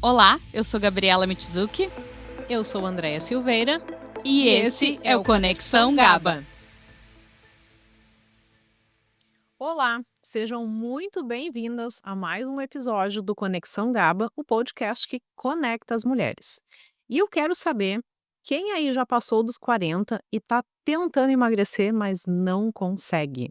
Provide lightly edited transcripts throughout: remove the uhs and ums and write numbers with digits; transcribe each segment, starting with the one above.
Olá, eu sou Gabriela Mitsuki. Eu sou Andréia Silveira. E esse é o Conexão GABA. Olá, sejam muito bem-vindas a mais um episódio do Conexão GABA, o podcast que conecta as mulheres. E eu quero saber, quem aí já passou dos 40 e está tentando emagrecer, mas não consegue?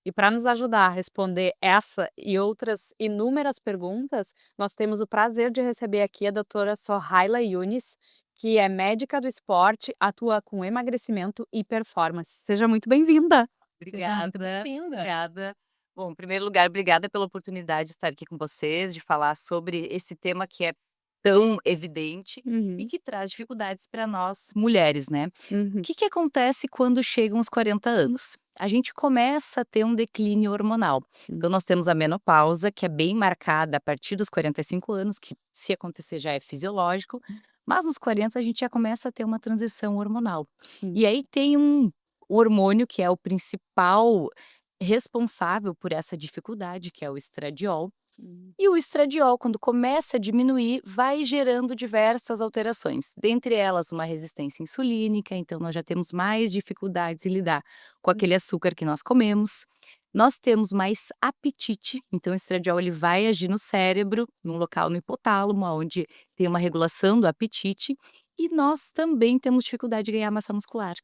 E para nos ajudar a responder essa e outras inúmeras perguntas, nós temos o prazer de receber aqui a doutora Sohaila Yunis, que é médica do esporte, atua com emagrecimento e performance. Seja muito bem-vinda! Obrigada, Bem-vinda. obrigada. Bom, em primeiro lugar, obrigada pela oportunidade de estar aqui com vocês, de falar sobre esse tema que é tão evidente e que traz dificuldades para nós mulheres, né? O que acontece quando chegam os 40 anos? A gente começa a ter um declínio hormonal. Então, nós temos a menopausa, que é bem marcada a partir dos 45 anos, que se acontecer já é fisiológico, mas nos 40 a gente já começa a ter uma transição hormonal. E aí tem um hormônio que é o principal responsável por essa dificuldade, que é o estradiol. E o estradiol, quando começa a diminuir, vai gerando diversas alterações, dentre elas uma resistência insulínica, então nós já temos mais dificuldades em lidar com aquele açúcar que nós comemos. Nós temos mais apetite, então o estradiol ele vai agir no cérebro, num local no hipotálamo, onde tem uma regulação do apetite, e nós também temos dificuldade de ganhar massa muscular.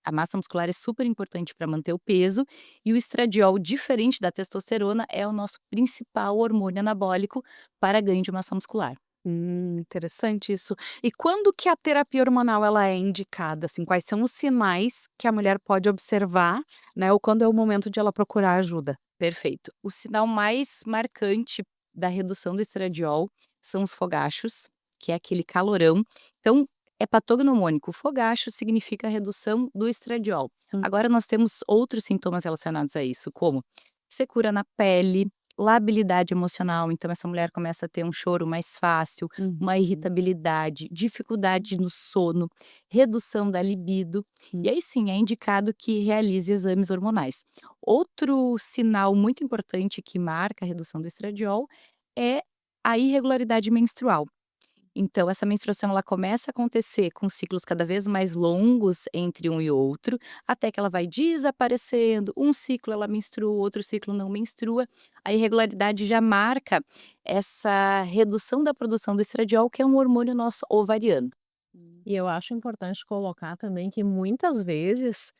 A massa muscular é super importante para manter o peso e o estradiol, diferente da testosterona, é o nosso principal hormônio anabólico para ganho de massa muscular. Interessante isso. E quando que a terapia hormonal ela é indicada? Assim, quais são os sinais que a mulher pode observar, né? Ou quando é o momento de ela procurar ajuda? Perfeito. O sinal mais marcante da redução do estradiol são os fogachos, que é aquele calorão. Então, é patognomônico. O fogacho significa a redução do estradiol. Agora, nós temos outros sintomas relacionados a isso, como secura na pele, labilidade emocional. Então, essa mulher começa a ter um choro mais fácil, uma irritabilidade, dificuldade no sono, redução da libido. E aí sim, é indicado que realize exames hormonais. Outro sinal muito importante que marca a redução do estradiol é a irregularidade menstrual. Então, essa menstruação ela começa a acontecer com ciclos cada vez mais longos entre um e outro, até que ela vai desaparecendo. Um ciclo ela menstrua, outro ciclo não menstrua. A irregularidade já marca essa redução da produção do estradiol, que é um hormônio nosso ovariano. E eu acho importante colocar também que muitas vezes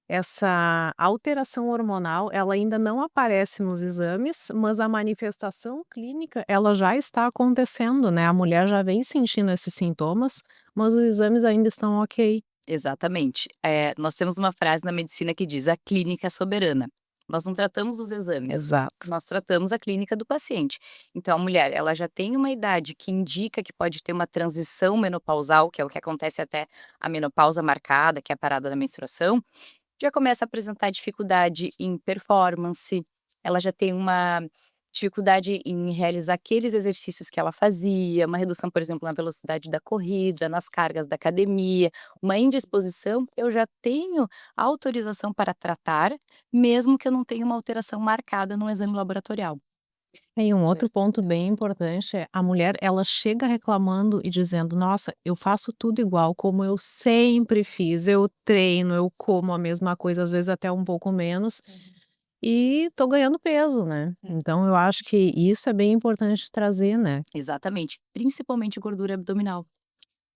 essa alteração hormonal, ela ainda não aparece nos exames, mas a manifestação clínica, ela já está acontecendo, né? A mulher já vem sentindo esses sintomas, mas os exames ainda estão ok. Exatamente. Nós temos uma frase na medicina que diz: a clínica é soberana. Nós não tratamos os exames, Exato. nós tratamos a clínica do paciente. Então, a mulher, ela já tem uma idade que indica que pode ter uma transição menopausal, que é o que acontece até a menopausa marcada, que é a parada da menstruação, já começa a apresentar dificuldade em performance, ela já tem uma dificuldade em realizar aqueles exercícios que ela fazia, uma redução, por exemplo, na velocidade da corrida, nas cargas da academia, uma indisposição, eu já tenho autorização para tratar, mesmo que eu não tenha uma alteração marcada no exame laboratorial. E um outro ponto bem importante é a mulher, ela chega reclamando e dizendo: "Nossa, eu faço tudo igual como eu sempre fiz, eu treino, eu como a mesma coisa, às vezes até um pouco menos, e tô ganhando peso", né. Então eu acho que isso é bem importante trazer, né. Exatamente, principalmente gordura abdominal.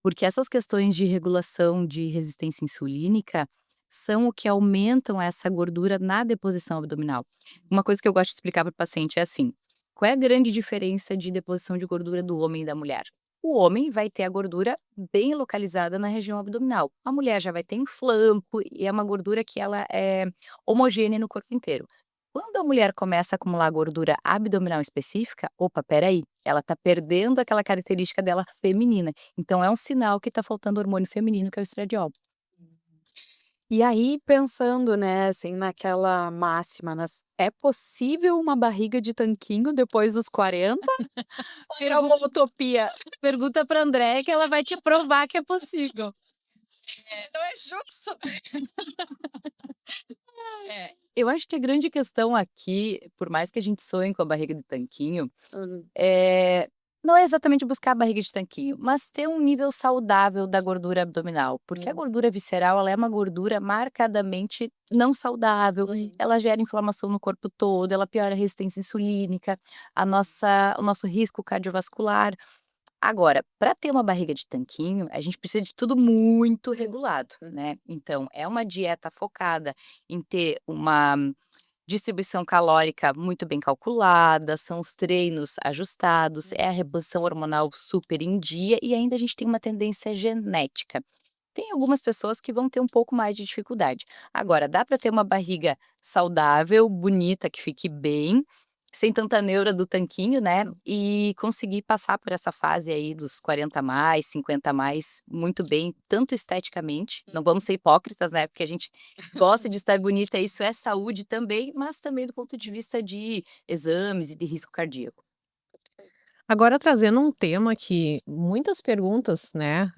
Porque essas questões de regulação de resistência insulínica são o que aumentam essa gordura na deposição abdominal. Uma coisa que eu gosto de explicar para o paciente é assim: qual é a grande diferença de deposição de gordura do homem e da mulher? O homem vai ter a gordura bem localizada na região abdominal. A mulher já vai ter em flanco e é uma gordura que ela é homogênea no corpo inteiro. Quando a mulher começa a acumular gordura abdominal específica, opa, peraí, ela está perdendo aquela característica dela feminina. Então é um sinal que está faltando hormônio feminino, que é o estradiol. E aí, pensando, né, assim, naquela máxima, é possível uma barriga de tanquinho depois dos 40? Ou é uma utopia? Pergunta pra Andréia que ela vai te provar que é possível. Não é justo. Eu acho que a grande questão aqui, por mais que a gente sonhe com a barriga de tanquinho, Não é exatamente buscar a barriga de tanquinho, mas ter um nível saudável da gordura abdominal, porque a gordura visceral, ela é uma gordura marcadamente não saudável, ela gera inflamação no corpo todo, ela piora a resistência insulínica, o nosso risco cardiovascular. Agora, para ter uma barriga de tanquinho, a gente precisa de tudo muito regulado, né? Então, é uma dieta focada em ter uma distribuição calórica muito bem calculada, são os treinos ajustados, é a reposição hormonal super em dia e ainda a gente tem uma tendência genética. Tem algumas pessoas que vão ter um pouco mais de dificuldade. Agora, dá para ter uma barriga saudável, bonita, que fique bem, sem tanta neura do tanquinho, né? E conseguir passar por essa fase aí dos 40 a mais, 50 a mais, muito bem, tanto esteticamente, não vamos ser hipócritas, né? Porque a gente gosta de estar bonita, isso é saúde também, mas também do ponto de vista de exames e de risco cardíaco. Agora trazendo um tema que muitas perguntas, né,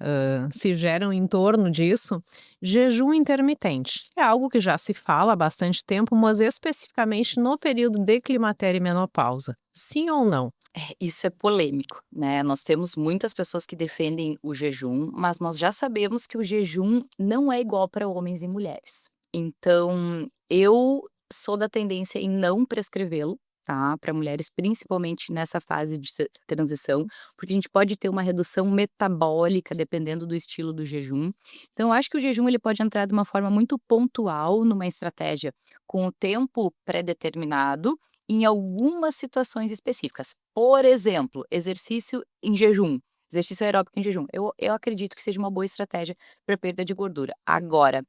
se geram em torno disso, jejum intermitente. É algo que já se fala há bastante tempo, mas especificamente no período de climatério e menopausa. Sim ou não? Isso é polêmico, né? Nós temos muitas pessoas que defendem o jejum, mas nós já sabemos que o jejum não é igual para homens e mulheres. Então, eu sou da tendência em não prescrevê-lo, tá? Para mulheres, principalmente nessa fase de transição, porque a gente pode ter uma redução metabólica dependendo do estilo do jejum. Então, eu acho que o jejum ele pode entrar de uma forma muito pontual numa estratégia com o tempo pré-determinado em algumas situações específicas. Por exemplo, exercício em jejum, exercício aeróbico em jejum. Eu acredito que seja uma boa estratégia para perda de gordura. Agora,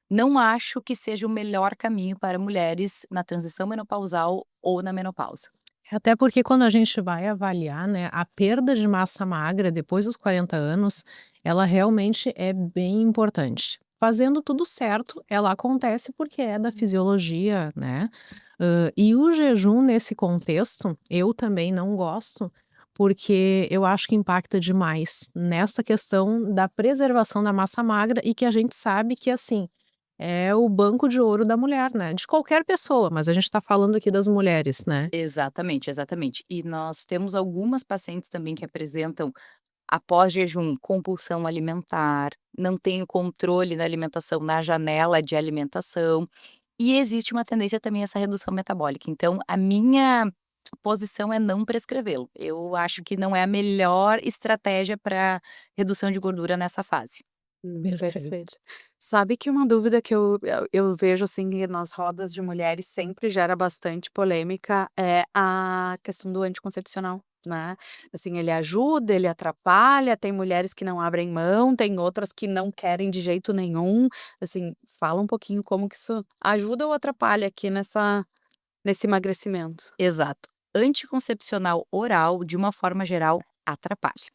não acho que seja o melhor caminho para mulheres na transição menopausal ou na menopausa. Até porque quando a gente vai avaliar, né, a perda de massa magra depois dos 40 anos, ela realmente é bem importante. Fazendo tudo certo, ela acontece porque é da fisiologia, né? E o jejum nesse contexto, eu também não gosto, porque eu acho que impacta demais nesta questão da preservação da massa magra e que a gente sabe que, assim, é o banco de ouro da mulher, né? De qualquer pessoa, mas a gente tá falando aqui das mulheres, né? Exatamente, exatamente. E nós temos algumas pacientes também que apresentam, após jejum, compulsão alimentar, não tem o controle da alimentação na janela de alimentação, e existe uma tendência também a essa redução metabólica. Então, a minha posição é não prescrevê-lo. Eu acho que não é a melhor estratégia para redução de gordura nessa fase. Perfeito. Perfeito. Sabe que uma dúvida que eu vejo, assim, que nas rodas de mulheres sempre gera bastante polêmica, é a questão do anticoncepcional, né. Assim, ele ajuda, ele atrapalha, tem mulheres que não abrem mão, tem outras que não querem de jeito nenhum. Assim, fala um pouquinho como que isso ajuda ou atrapalha aqui nesse emagrecimento? Exato. Anticoncepcional oral, de uma forma geral, atrapalha.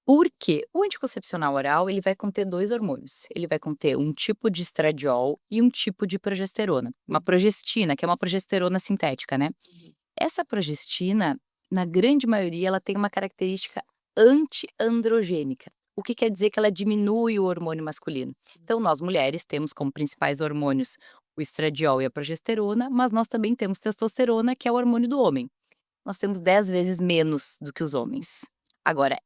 Por quê? O anticoncepcional oral, ele vai conter 2 hormônios. Ele vai conter um tipo de estradiol e um tipo de progesterona. Uma progestina, que é uma progesterona sintética, né. Essa progestina, na grande maioria, ela tem uma característica antiandrogênica. O que quer dizer que ela diminui o hormônio masculino. Então, nós mulheres temos como principais hormônios o estradiol e a progesterona, mas nós também temos testosterona, que é o hormônio do homem. Nós temos 10 vezes menos do que os homens. Agora,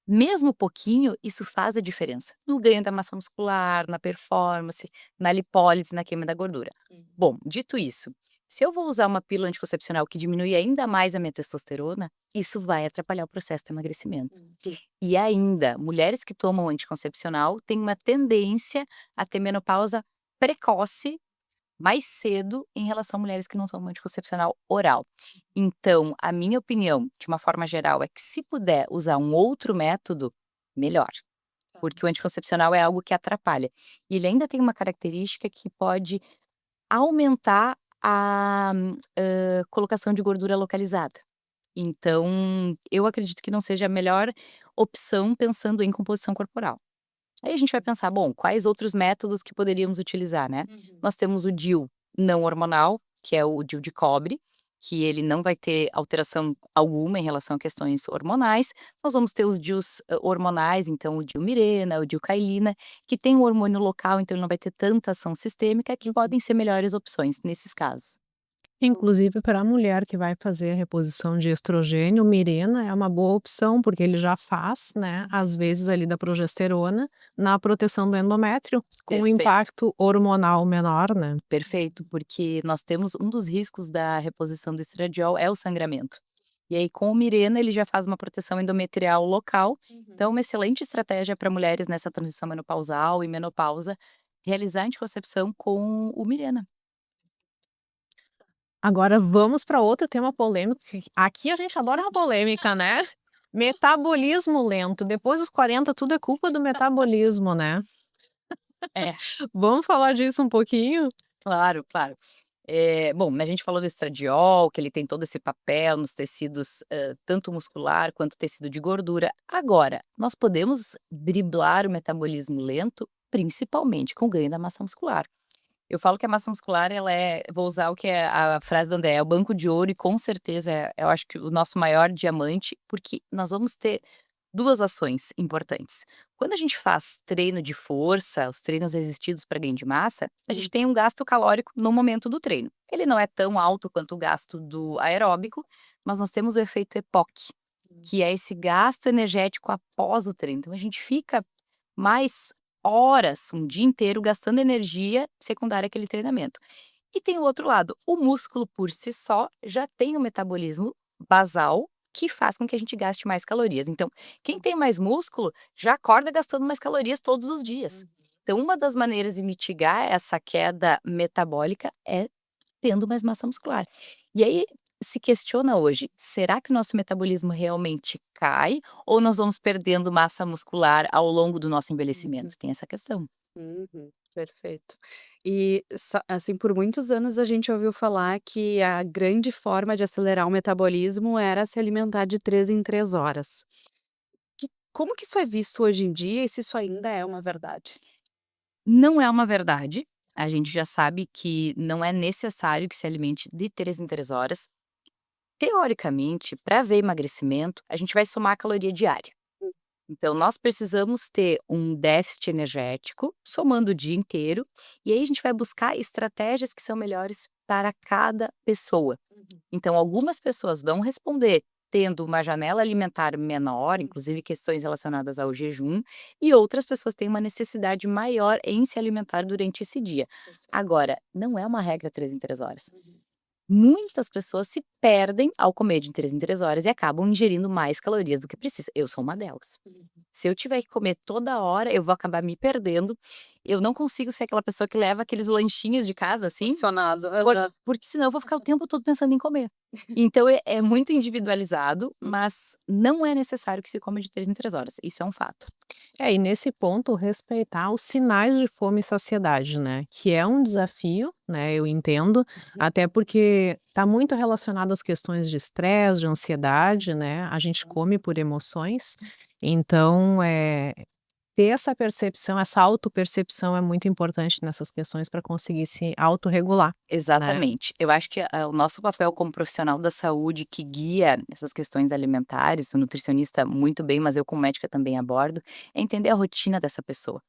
mesmo pouquinho, isso faz a diferença no ganho da massa muscular, na performance, na lipólise, na queima da gordura. Bom, dito isso, se eu vou usar uma pílula anticoncepcional que diminui ainda mais a minha testosterona, isso vai atrapalhar o processo de emagrecimento. E ainda, mulheres que tomam anticoncepcional têm uma tendência a ter menopausa precoce mais cedo em relação a mulheres que não tomam anticoncepcional oral. Então, a minha opinião, de uma forma geral, é que se puder usar um outro método, melhor, porque o anticoncepcional é algo que atrapalha. E ele ainda tem uma característica que pode aumentar a colocação de gordura localizada. Então, eu acredito que não seja a melhor opção pensando em composição corporal. Aí a gente vai pensar, bom, quais outros métodos que poderíamos utilizar, né? Nós temos o DIU não hormonal, que é o DIU de cobre, que ele não vai ter alteração alguma em relação a questões hormonais. Nós vamos ter os DIUs hormonais, então o DIU Mirena, o DIU Cailina, que tem um hormônio local, então ele não vai ter tanta ação sistêmica, que podem ser melhores opções nesses casos. Inclusive para a mulher que vai fazer a reposição de estrogênio, o Mirena é uma boa opção, porque ele já faz, né, às vezes ali da progesterona, na proteção do endométrio, com um Perfeito. impacto hormonal menor, né. Perfeito, porque nós temos um dos riscos da reposição do estradiol é o sangramento. E aí, com o Mirena, ele já faz uma proteção endometrial local. Então, é uma excelente estratégia para mulheres nessa transição menopausal e menopausa realizar a anticoncepção com o Mirena. Agora vamos para outro tema polêmico, que aqui a gente adora uma polêmica, né. Metabolismo lento, depois dos 40 tudo é culpa do metabolismo, né. É. Vamos falar disso um pouquinho? Claro, claro. Bom, a gente falou do estradiol, que ele tem todo esse papel nos tecidos, tanto muscular quanto tecido de gordura. Agora, nós podemos driblar o metabolismo lento, principalmente com o ganho da massa muscular. Eu falo que a massa muscular, ela é vou usar o que é a frase da Andrea, é o banco de ouro e com certeza eu acho que o nosso maior diamante, porque nós vamos ter 2 ações importantes. Quando a gente faz treino de força, os treinos resistidos para ganho de massa, a gente tem um gasto calórico no momento do treino. Ele não é tão alto quanto o gasto do aeróbico, mas nós temos o efeito EPOC, que é esse gasto energético após o treino. Então a gente fica mais horas, um dia inteiro, gastando energia secundária àquele treinamento. E tem o outro lado, o músculo por si só já tem um metabolismo basal que faz com que a gente gaste mais calorias. Então, quem tem mais músculo já acorda gastando mais calorias todos os dias. Então, uma das maneiras de mitigar essa queda metabólica é tendo mais massa muscular. E aí se questiona hoje, será que o nosso metabolismo realmente cai ou nós vamos perdendo massa muscular ao longo do nosso envelhecimento? Tem essa questão. Perfeito. E assim, por muitos anos a gente ouviu falar que a grande forma de acelerar o metabolismo era se alimentar de 3 em 3 horas. Como que isso é visto hoje em dia e se isso ainda é uma verdade? Não é uma verdade. A gente já sabe que não é necessário que se alimente de 3 em 3 horas. Teoricamente, para haver emagrecimento, a gente vai somar a caloria diária. Então, nós precisamos ter um déficit energético, somando o dia inteiro, e aí a gente vai buscar estratégias que são melhores para cada pessoa. Então, algumas pessoas vão responder tendo uma janela alimentar menor, inclusive questões relacionadas ao jejum, e outras pessoas têm uma necessidade maior em se alimentar durante esse dia. Agora, não é uma regra 3 em 3 horas. Muitas pessoas se perdem ao comer de 3 em 3 horas e acabam ingerindo mais calorias do que precisa. Eu sou uma delas. Se eu tiver que comer toda hora, eu vou acabar me perdendo. Eu não consigo ser aquela pessoa que leva aqueles lanchinhos de casa, assim, Funcionado. porque senão eu vou ficar o tempo todo pensando em comer. Então é muito individualizado, mas não é necessário que se coma de 3 em 3 horas, isso é um fato. É, e nesse ponto respeitar os sinais de fome e saciedade, né, que é um desafio, né, eu entendo, até porque está muito relacionado às questões de estresse, de ansiedade, né, a gente come por emoções, então, ter essa percepção, essa autopercepção é muito importante nessas questões para conseguir se autorregular, né. Exatamente. Eu acho que o nosso papel como profissional da saúde que guia essas questões alimentares, o nutricionista muito bem, mas eu como médica também abordo, é entender a rotina dessa pessoa.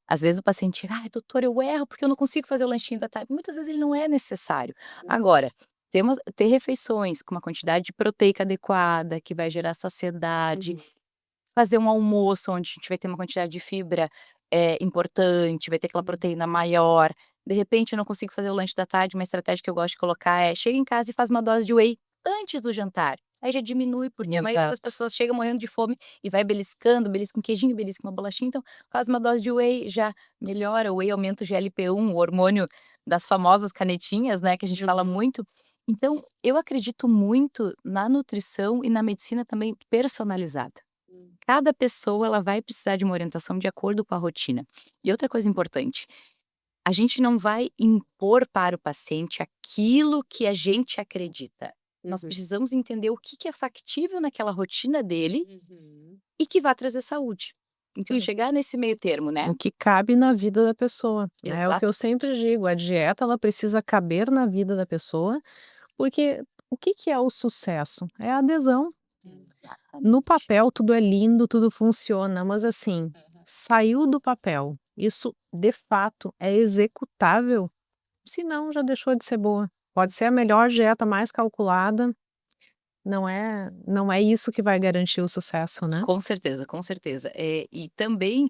Às vezes o paciente chega: "Ai, doutor, eu erro porque eu não consigo fazer o lanchinho da tarde". Muitas vezes ele não é necessário. Agora, ter refeições com uma quantidade de proteica adequada, que vai gerar saciedade, fazer um almoço onde a gente vai ter uma quantidade de fibra, importante, vai ter aquela proteína maior. De repente eu não consigo fazer o lanche da tarde, uma estratégia que eu gosto de colocar é: chega em casa e faz uma dose de whey antes do jantar. Aí já diminui, porque a maioria das Exato. pessoas chega morrendo de fome e vai beliscando, belisca um queijinho, belisca uma bolachinha, então faz uma dose de whey, já melhora. O whey aumenta o GLP-1, o hormônio das famosas canetinhas, né, que a gente fala muito. Então, eu acredito muito na nutrição e na medicina também personalizada. Cada pessoa ela vai precisar de uma orientação de acordo com a rotina. E outra coisa importante, a gente não vai impor para o paciente aquilo que a gente acredita. Nós precisamos entender o que é factível naquela rotina dele e que vai trazer saúde. Então, Sim. chegar nesse meio termo, né? O que cabe na vida da pessoa, né, é o que eu Exatamente. sempre digo, a dieta ela precisa caber na vida da pessoa, porque o que que é o sucesso? É a adesão. No Exatamente. papel tudo é lindo, tudo funciona, mas assim, saiu do papel, isso de fato é executável? Se não, já deixou de ser boa. Pode ser a melhor dieta mais calculada, não é isso que vai garantir o sucesso, né. Com certeza, com certeza. E também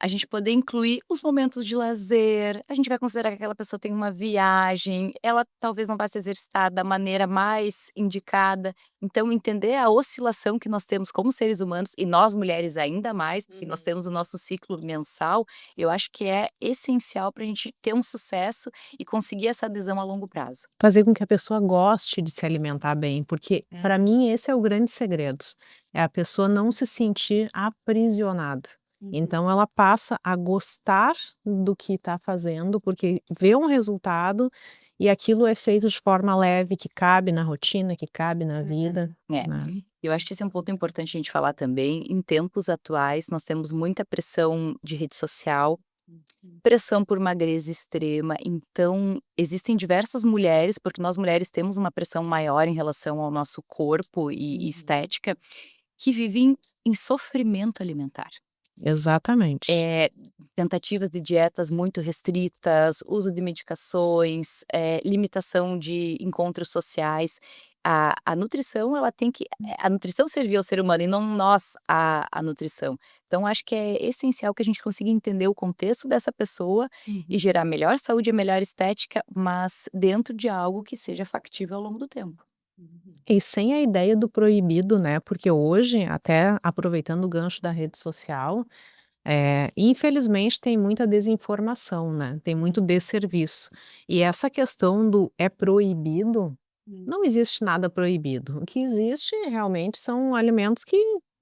a gente poder incluir os momentos de lazer, a gente vai considerar que aquela pessoa tem uma viagem, ela talvez não vai se exercitar da maneira mais indicada, então entender a oscilação que nós temos como seres humanos, e nós mulheres ainda mais, porque nós temos o nosso ciclo mensal, eu acho que é essencial para a gente ter um sucesso e conseguir essa adesão a longo prazo. Fazer com que a pessoa goste de se alimentar bem, porque para mim esse é o grande segredo, é a pessoa não se sentir aprisionada. Então ela passa a gostar do que está fazendo, porque vê um resultado e aquilo é feito de forma leve, que cabe na rotina, que cabe na vida, É. né. Eu acho que esse é um ponto importante a gente falar também. Em tempos atuais, nós temos muita pressão de rede social, pressão por magreza extrema. Então, existem diversas mulheres, porque nós mulheres temos uma pressão maior em relação ao nosso corpo e estética, que vivem em sofrimento alimentar. Exatamente. Tentativas de dietas muito restritas, uso de medicações, limitação de encontros sociais. A nutrição, ela tem que a nutrição servir ao ser humano e não nós a nutrição. Então acho que é essencial que a gente consiga entender o contexto dessa pessoa e gerar melhor saúde e melhor estética, mas dentro de algo que seja factível ao longo do tempo. E sem a ideia do proibido, né, porque hoje, até aproveitando o gancho da rede social, infelizmente tem muita desinformação, né, tem muito desserviço. E essa questão do "é proibido", não existe nada proibido. O que existe realmente são alimentos que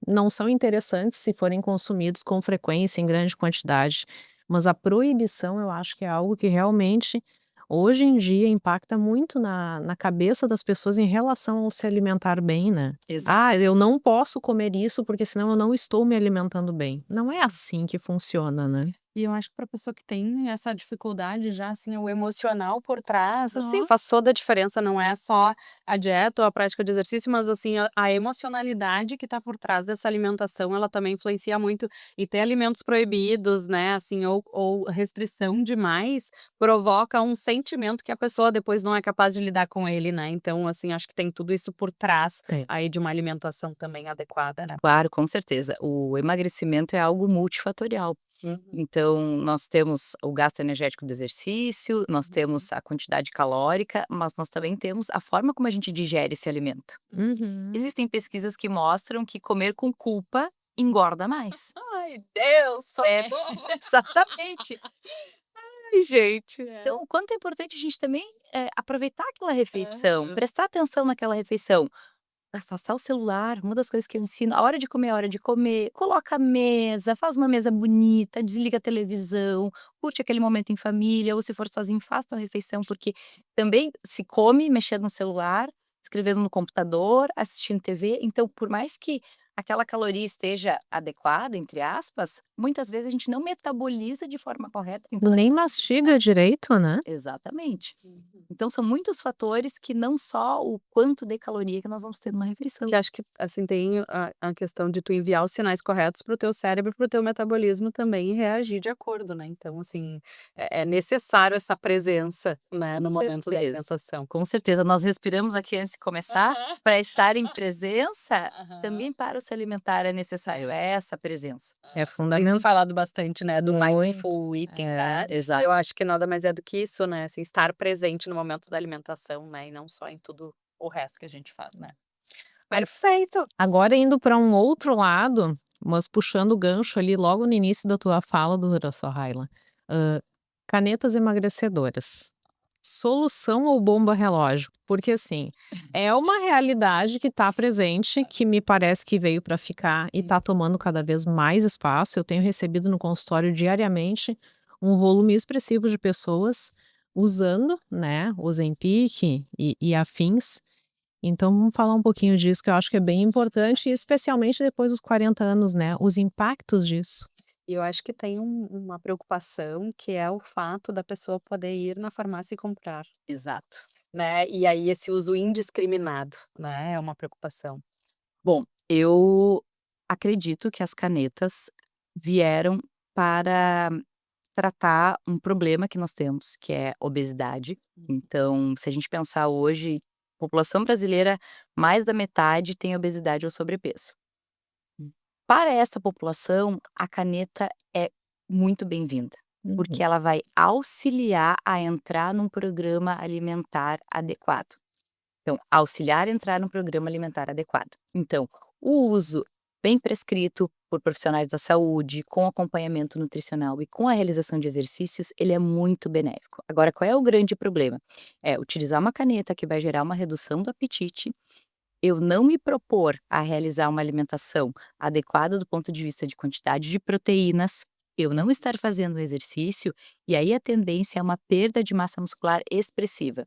não são interessantes se forem consumidos com frequência, em grande quantidade. Mas a proibição eu acho que é algo que realmente, hoje em dia, impacta muito na cabeça das pessoas em relação ao se alimentar bem, né. Exato. "Ah, eu não posso comer isso, porque senão eu não estou me alimentando bem". Não é assim que funciona, né. E eu acho que pra pessoa que tem essa dificuldade já, assim, o emocional por trás, assim, faz Nossa. toda a diferença, não é só a dieta ou a prática de exercício, mas, assim, a emocionalidade que tá por trás dessa alimentação, ela também influencia muito. E ter alimentos proibidos, né, assim, ou restrição demais, provoca um sentimento que a pessoa depois não é capaz de lidar com ele, né. Então, assim, acho que tem tudo isso por trás, É. aí, de uma alimentação também adequada, né. Claro, com certeza. O emagrecimento é algo multifatorial. Então, nós temos o gasto energético do exercício, nós temos a quantidade calórica, mas nós também temos a forma como a gente digere esse alimento. Uhum. Existem pesquisas que mostram que comer com culpa engorda mais. Ai, Deus, É, exatamente. ai, gente. Então, o quanto é importante a gente também aproveitar aquela refeição, Aham. prestar atenção naquela refeição. Afastar o celular, uma das coisas que eu ensino, a hora de comer é a hora de comer, coloca a mesa, faz uma mesa bonita, desliga a televisão, curte aquele momento em família, ou se for sozinho, faça tua refeição, porque também se come mexendo no celular, escrevendo no computador, assistindo TV, então por mais que aquela caloria esteja adequada, entre aspas, muitas vezes a gente não metaboliza de forma correta, tem toda Nem aquela mastiga direito, né. exatamente. Então são muitos fatores que não só o quanto de caloria que nós vamos ter numa refeição. Que acho que, assim, tem a questão de tu enviar os sinais corretos para o teu cérebro, para o teu metabolismo também reagir de acordo, né. Então, assim, é necessário essa presença, né, Com no momento da certeza, alimentação. com certeza. Nós respiramos aqui antes de começar, Aham. para estar em presença, Aham. também para o se alimentar é necessário essa presença. É Tem se fundamental. falado bastante, né, do Muito. mindful eating, É. né. Exato. Eu acho que nada mais é do que isso, né, assim, estar presente no momento da alimentação, né, e não só em tudo o resto que a gente faz, né. Perfeito. Agora indo para um outro lado, mas puxando o gancho ali logo no início da tua fala, doutora Sohaila, canetas emagrecedoras. Solução ou bomba relógio? Porque assim, é uma realidade que está presente, que me parece que veio para ficar e está tomando cada vez mais espaço. Eu tenho recebido no consultório diariamente um volume expressivo de pessoas usando, né, o Ozempic e afins. Então vamos falar um pouquinho disso, que eu acho que é bem importante, e especialmente depois dos 40 anos, né, os impactos disso. E eu acho que tem uma preocupação, que é o fato da pessoa poder ir na farmácia e comprar, Exato. né, e aí esse uso indiscriminado, né, é uma preocupação. Bom, eu acredito que as canetas vieram para tratar um problema que nós temos, que é obesidade. Então, se a gente pensar hoje, população brasileira, mais da metade tem obesidade ou sobrepeso. Para essa população, a caneta é muito bem-vinda, porque ela vai auxiliar a entrar num programa alimentar adequado. Então, auxiliar a entrar num programa alimentar adequado. Então, o uso bem prescrito por profissionais da saúde, com acompanhamento nutricional e com a realização de exercícios, ele é muito benéfico. Agora, qual é o grande problema? É utilizar uma caneta que vai gerar uma redução do apetite, eu não me propor a realizar uma alimentação adequada do ponto de vista de quantidade de proteínas, eu não estar fazendo o exercício, e aí a tendência é uma perda de massa muscular expressiva.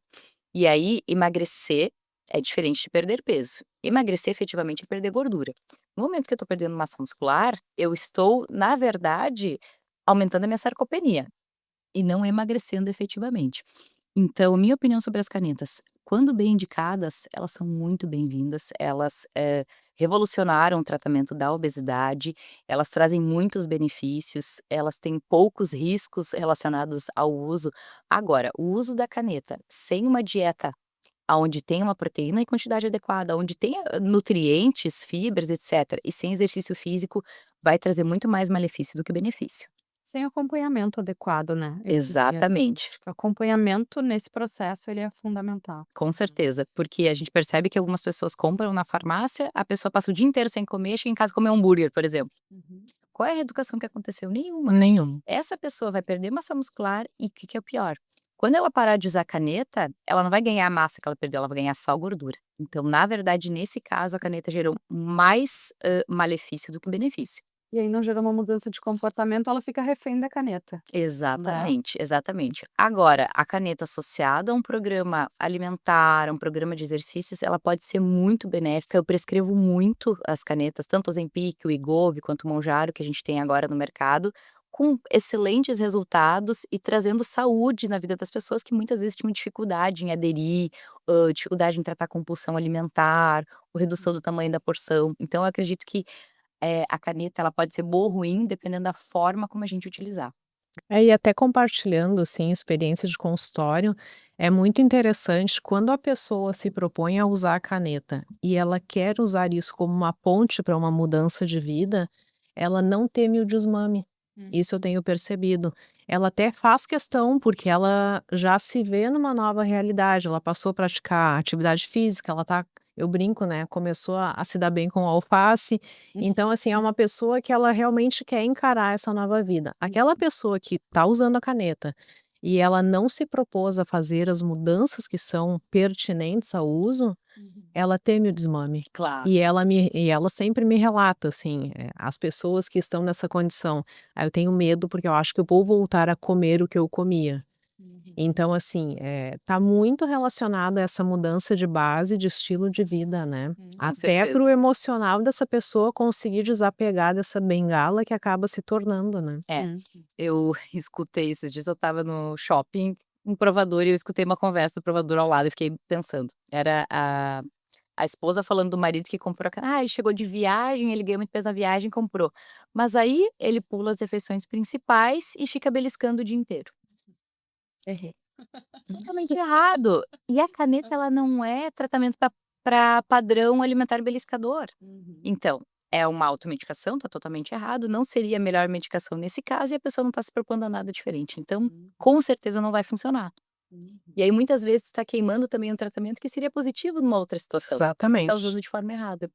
E aí, emagrecer é diferente de perder peso. Emagrecer efetivamente é perder gordura. No momento que eu estou perdendo massa muscular, eu estou, na verdade, aumentando a minha sarcopenia e não emagrecendo efetivamente. Então, minha opinião sobre as canetas, quando bem indicadas, elas são muito bem-vindas, elas revolucionaram o tratamento da obesidade, elas trazem muitos benefícios, elas têm poucos riscos relacionados ao uso. Agora, o uso da caneta sem uma dieta onde tem uma proteína em quantidade adequada, onde tenha nutrientes, fibras, etc., e sem exercício físico, vai trazer muito mais malefício do que benefício. Sem acompanhamento adequado, né? Exatamente. Acho que o acompanhamento nesse processo ele é fundamental. Com certeza, porque a gente percebe que algumas pessoas compram na farmácia, a pessoa passa o dia inteiro sem comer, chega em casa e come um hambúrguer, por exemplo. Qual é a reeducação que aconteceu? Nenhuma. Nenhum. Essa pessoa vai perder massa muscular e o que é o pior? Quando ela parar de usar caneta, ela não vai ganhar a massa que ela perdeu, ela vai ganhar só gordura. Então, na verdade, nesse caso, a caneta gerou mais malefício do que benefício. E aí não gerou uma mudança de comportamento, ela fica refém da caneta. Exatamente, exatamente. Agora, a caneta associada a um programa alimentar, a um programa de exercícios, ela pode ser muito benéfica. Eu prescrevo muito as canetas, tanto o Ozempic, o Wegovy, quanto o Mounjaro, que a gente tem agora no mercado, com excelentes resultados e trazendo saúde na vida das pessoas que muitas vezes tinham dificuldade em aderir, dificuldade em tratar compulsão alimentar, ou redução do tamanho da porção. Então, eu acredito que a caneta ela pode ser boa ou ruim, dependendo da forma como a gente utilizar. E até compartilhando, assim, experiência de consultório, é muito interessante quando a pessoa se propõe a usar a caneta e ela quer usar isso como uma ponte para uma mudança de vida, ela não teme o desmame. Isso eu tenho percebido. Ela até faz questão, porque ela já se vê numa nova realidade, ela passou a praticar atividade física, ela tá, eu brinco, né, começou a se dar bem com alface, então, assim, é uma pessoa que ela realmente quer encarar essa nova vida. Aquela pessoa que está usando a caneta e ela não se propôs a fazer as mudanças que são pertinentes ao uso, ela teme o desmame. Claro. E ela sempre me relata, assim, as pessoas que estão nessa condição: "Ah, eu tenho medo porque eu acho que eu vou voltar a comer o que eu comia". Então, assim, tá muito relacionado a essa mudança de base, de estilo de vida, né. Até para o certeza. emocional dessa pessoa conseguir desapegar dessa bengala que acaba se tornando, né. Eu escutei esses dias, eu estava no shopping, um provador, e eu escutei uma conversa do provador ao lado e fiquei pensando. Era a esposa falando do marido que comprou ele chegou de viagem, ele ganhou muito peso na viagem e comprou. Mas aí ele pula as refeições principais e fica beliscando o dia inteiro. Totalmente errado. E a caneta ela não é tratamento para padrão alimentar beliscador. Então, é uma automedicação, tá totalmente errado, não seria a melhor medicação nesse caso e a pessoa não tá se propondo a nada diferente. Então, com certeza não vai funcionar. E aí muitas vezes tu tá queimando também um tratamento que seria positivo numa outra situação. Exatamente. Tá usando de forma errada.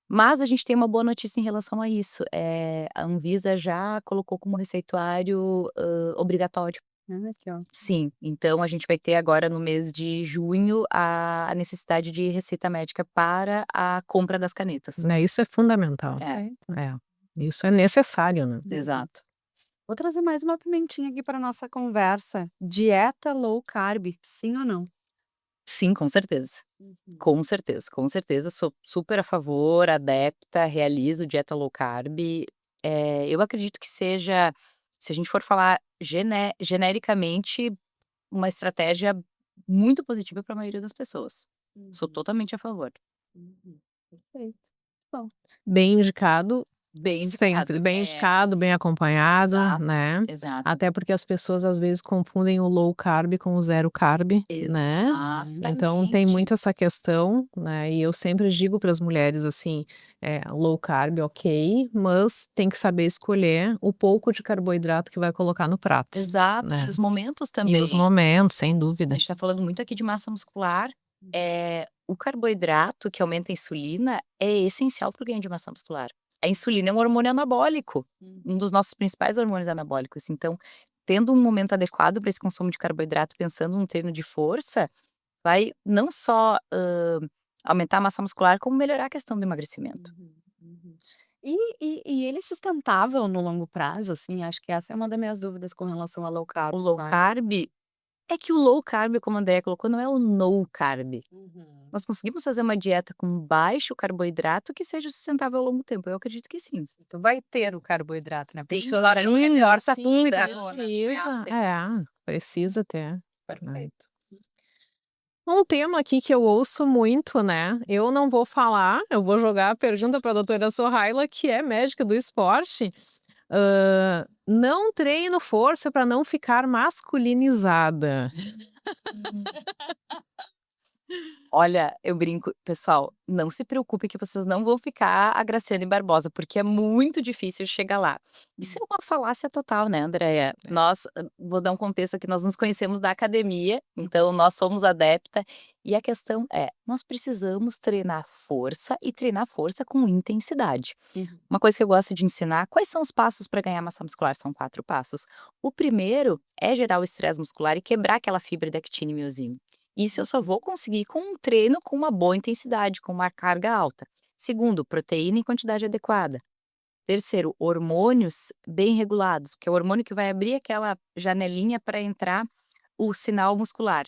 Mas a gente tem uma boa notícia em relação a isso, a Anvisa já colocou como receituário, obrigatório. Aqui, ó. Sim, então a gente vai ter agora no mês de junho a necessidade de receita médica para a compra das canetas. Né, isso é fundamental. É, Isso é necessário, né. exato. Vou trazer mais uma pimentinha aqui para nossa conversa. Dieta low carb, sim ou não? Sim, com certeza. Com certeza, com certeza, sou super a favor, adepta, realizo dieta low carb. Eu acredito que seja, se a gente for falar genericamente, uma estratégia muito positiva para a maioria das pessoas. Sou totalmente a favor. Perfeito. Bom, Bem indicado, Bem Sempre indicado. bem indicado, bem acompanhado, Exato, né. exato. Até porque as pessoas às vezes confundem o low carb com o zero carb, né. Então tem Exatamente. muito essa questão, né, e eu sempre digo para as mulheres assim, low carb ok, mas tem que saber escolher o pouco de carboidrato que vai colocar no prato, Exato, né. e os momentos E os também. momentos, sem A dúvida. gente tá falando muito aqui de massa muscular, o carboidrato que aumenta a insulina é essencial para o ganho de massa muscular. A insulina é um hormônio anabólico, um dos nossos principais hormônios anabólicos, então, tendo um momento adequado para esse consumo de carboidrato, pensando no treino de força, vai não só, aumentar a massa muscular, como melhorar a questão do emagrecimento. Uhum. E ele é sustentável no longo prazo, assim? Acho que essa é uma das minhas dúvidas com relação a low carb, O low sabe? carb é que o low carb, como a Andrea colocou, não é o no carb. Uhum. Nós conseguimos fazer uma dieta com baixo carboidrato que seja sustentável ao longo do tempo? Eu acredito que sim. Então vai ter o carboidrato, né? Porque Tem, se hora melhor tá tudo Sim, liberado, né? precisa ter, né. Perfeito. Um tema aqui que eu ouço muito, né, eu não vou falar, eu vou jogar a pergunta para a doutora Sohaila, que é médica do esporte. Não treino força para não ficar masculinizada. Olha, eu brinco, pessoal, não se preocupe que vocês não vão ficar a Graciane Barbosa, porque é muito difícil chegar lá. Isso é uma falácia total, né, Andréia? Nós, vou dar um contexto aqui, nós nos conhecemos da academia, então nós somos adepta, e a questão é, nós precisamos treinar força e treinar força com intensidade. Uhum. Uma coisa que eu gosto de ensinar, quais são os passos para ganhar massa muscular? São 4 passos. O primeiro é gerar o estresse muscular e quebrar aquela fibra da actina e miosina. Isso eu só vou conseguir com um treino com uma boa intensidade, com uma carga alta. Segundo, proteína em quantidade adequada. Terceiro, hormônios bem regulados, que é o hormônio que vai abrir aquela janelinha para entrar o sinal muscular.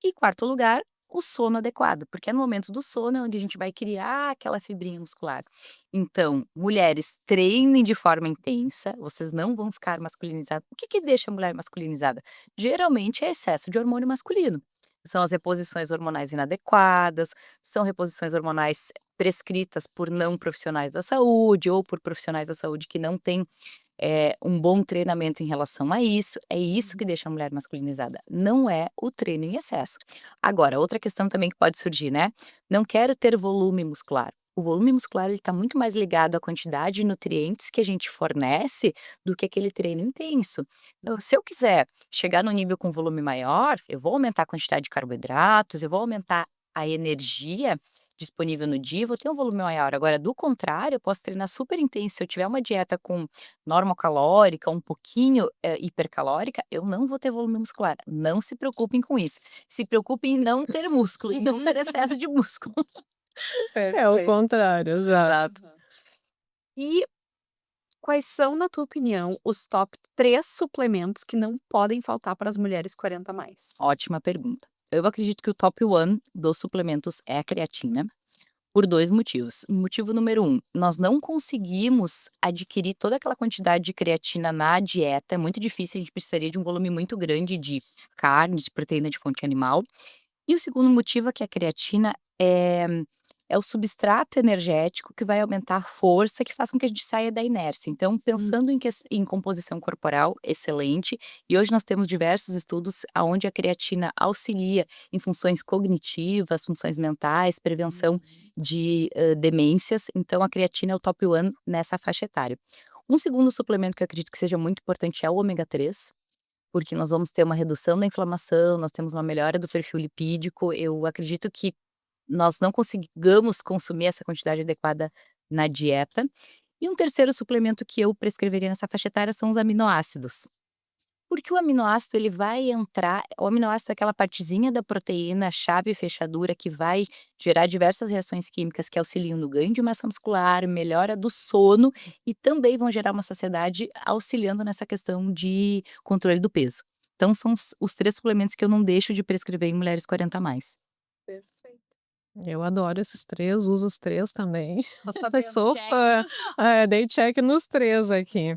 E quarto lugar, o sono adequado, porque é no momento do sono onde a gente vai criar aquela fibrinha muscular. Então, mulheres, treinem de forma intensa, vocês não vão ficar masculinizadas. O que que deixa a mulher masculinizada? Geralmente é excesso de hormônio masculino. São as reposições hormonais inadequadas, são reposições hormonais prescritas por não profissionais da saúde ou por profissionais da saúde que não têm um bom treinamento em relação a isso, é isso que deixa a mulher masculinizada, não é o treino em excesso. Agora, outra questão também que pode surgir, né, não quero ter volume muscular. O volume muscular ele está muito mais ligado à quantidade de nutrientes que a gente fornece do que aquele treino intenso. Então, se eu quiser chegar no nível com volume maior, eu vou aumentar a quantidade de carboidratos, eu vou aumentar a energia disponível no dia, vou ter um volume maior. Agora, do contrário, eu posso treinar super intenso. Se eu tiver uma dieta com norma calórica, um pouquinho hipercalórica, eu não vou ter volume muscular. Não se preocupem com isso. Se preocupem em não ter músculo, em não ter excesso de músculo. É o Perfeito. contrário, exato. Exato. E quais são, na tua opinião, os top 3 suplementos que não podem faltar para as mulheres 40 a mais? Ótima pergunta. Eu acredito que o top one dos suplementos é a creatina, por 2 motivos. Motivo número 1, nós não conseguimos adquirir toda aquela quantidade de creatina na dieta, é muito difícil, a gente precisaria de um volume muito grande de carne, de proteína de fonte animal. E o segundo motivo é que a creatina é o substrato energético que vai aumentar a força, que faz com que a gente saia da inércia. Então, pensando em composição corporal, excelente. E hoje nós temos diversos estudos aonde a creatina auxilia em funções cognitivas, funções mentais, prevenção de demências. Então, a creatina é o top one nessa faixa etária. Um segundo suplemento que eu acredito que seja muito importante é o ômega 3, porque nós vamos ter uma redução da inflamação, nós temos uma melhora do perfil lipídico. Eu acredito que nós não consigamos consumir essa quantidade adequada na dieta. E um terceiro suplemento que eu prescreveria nessa faixa etária são os aminoácidos. Porque o aminoácido ele vai entrar, o aminoácido é aquela partezinha da proteína, chave e fechadura que vai gerar diversas reações químicas que auxiliam no ganho de massa muscular, melhora do sono e também vão gerar uma saciedade auxiliando nessa questão de controle do peso. Então são os 3 suplementos que eu não deixo de prescrever em mulheres 40 a mais. Perfeito. Eu adoro esses 3, uso os 3 também. Tô sabendo. Sou Check. fã. Dei check nos 3 aqui.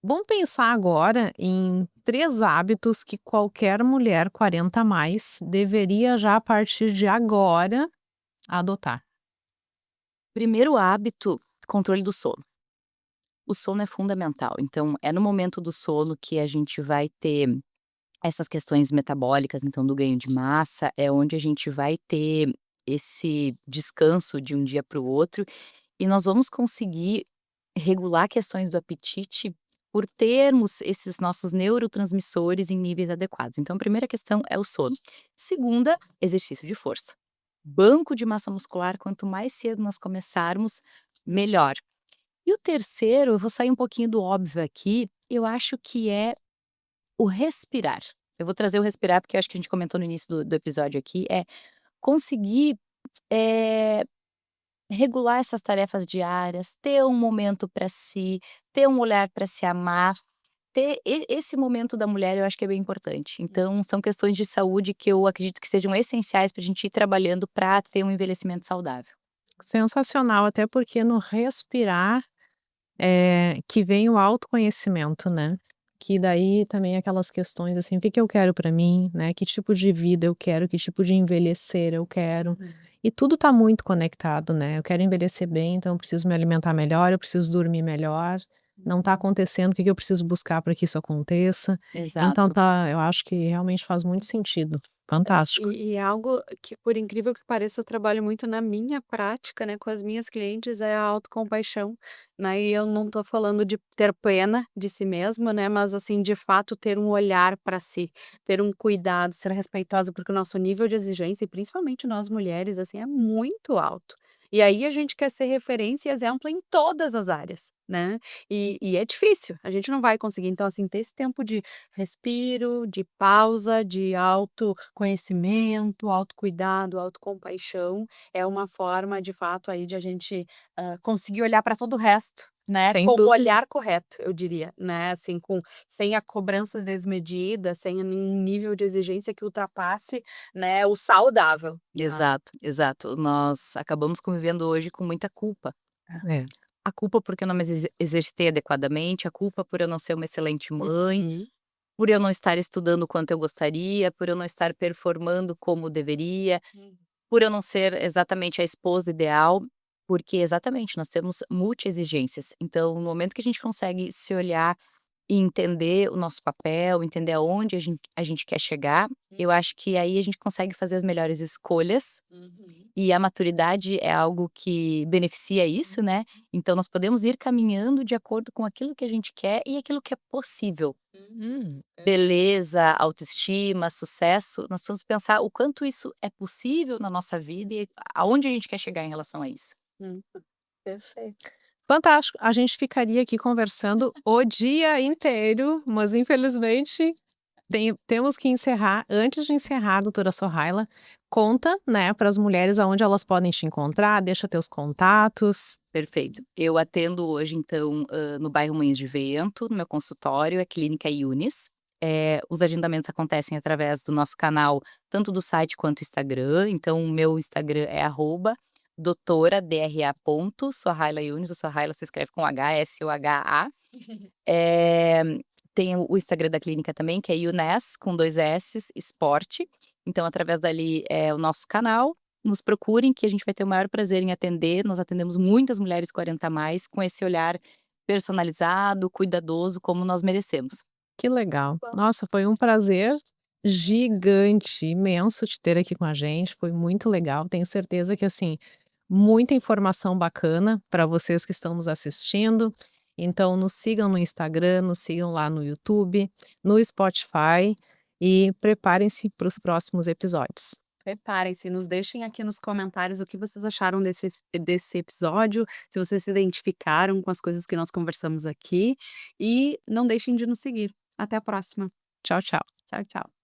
Vamos pensar agora em 3 hábitos que qualquer mulher 40 a mais deveria já a partir de agora adotar. Primeiro hábito, controle do sono. O sono é fundamental, então é no momento do sono que a gente vai ter essas questões metabólicas, então do ganho de massa, é onde a gente vai ter esse descanso de um dia para o outro, e nós vamos conseguir regular questões do apetite por termos esses nossos neurotransmissores em níveis adequados. Então a primeira questão é o sono. Segunda, exercício de força. Banco de massa muscular, quanto mais cedo nós começarmos, melhor. E o terceiro, eu vou sair um pouquinho do óbvio aqui, eu acho que é o respirar. Eu vou trazer o respirar, porque eu acho que a gente comentou no início do episódio aqui, é conseguir eh, regular essas tarefas diárias, ter um momento para si, ter um olhar para se amar, ter esse momento da mulher eu acho que é bem importante. Então são questões de saúde que eu acredito que sejam essenciais para a gente ir trabalhando para ter um envelhecimento saudável. Sensacional, até porque no respirar que vem o autoconhecimento, né. Que daí também aquelas questões, assim, o que que eu quero pra mim, né, que tipo de vida eu quero, que tipo de envelhecer eu quero. E tudo tá muito conectado, né, eu quero envelhecer bem, então eu preciso me alimentar melhor, eu preciso dormir melhor, não tá acontecendo, o que que eu preciso buscar para que isso aconteça. Então Exato. tá, eu acho que realmente faz muito sentido. Fantástico. E é algo que, por incrível que pareça, eu trabalho muito na minha prática, né, com as minhas clientes, é a autocompaixão, né, e eu não tô falando de ter pena de si mesma, né, mas assim, de fato, ter um olhar para si, ter um cuidado, ser respeitosa, porque o nosso nível de exigência, e principalmente nós mulheres, assim, é muito alto. E aí a gente quer ser referência e exemplo em todas as áreas, né, e é difícil, a gente não vai conseguir. Então, assim, ter esse tempo de respiro, de pausa, de autoconhecimento, autocuidado, autocompaixão, é uma forma de fato aí de a gente, conseguir olhar para todo o resto, né, Sem com o dúvida. olhar correto, eu diria, né, assim, sem a cobrança desmedida, sem um nível de exigência que ultrapasse, né, o saudável, né. Exato, exato. Nós acabamos convivendo hoje com muita culpa. É. A culpa porque eu não me exercitei adequadamente, a culpa por eu não ser uma excelente mãe, Uhum. por eu não estar estudando o quanto eu gostaria, por eu não estar performando como deveria, por eu não ser exatamente a esposa ideal, porque exatamente nós temos multi-exigências. Então, no momento que a gente consegue se olhar e entender o nosso papel, entender aonde a gente quer chegar, eu acho que aí a gente consegue fazer as melhores escolhas, Uhum. e a maturidade é algo que beneficia isso, né. Então nós podemos ir caminhando de acordo com aquilo que a gente quer e aquilo que é possível. Hum. Beleza, autoestima, sucesso, nós precisamos pensar o quanto isso é possível na nossa vida e aonde a gente quer chegar em relação a isso. Hum, perfeito. Fantástico. A gente ficaria aqui conversando o dia inteiro, mas infelizmente temos que encerrar. Antes de encerrar, doutora Sohaila, conta, né, para as mulheres aonde elas podem te encontrar, deixa teus contatos. Perfeito. Eu atendo hoje então, no bairro Moinhos de Vento, no meu consultório, é Clínica Yunis. Os agendamentos acontecem através do nosso canal, tanto do site quanto Instagram, então o meu Instagram é @doutora_dra. Yunis, o Sohaila se escreve com H, S-O-H-A. Eh, Tem o Instagram da clínica também, que é Yunes, com 2 S's, esporte. Então através dali é o nosso canal, nos procurem que a gente vai ter o maior prazer em atender. Nós atendemos muitas mulheres 40 a mais com esse olhar personalizado, cuidadoso, como nós merecemos. Que legal. Nossa, foi um prazer gigante, imenso te ter aqui com a gente, foi muito legal. Tenho certeza que, assim, muita informação bacana para vocês que estão nos assistindo. Então nos sigam no Instagram, nos sigam lá no YouTube, no Spotify e preparem-se para os próximos episódios. Preparem-se, nos deixem aqui nos comentários o que vocês acharam desse episódio, se vocês se identificaram com as coisas que nós conversamos aqui, e não deixem de nos seguir. Até a próxima. Tchau, tchau. Tchau, tchau.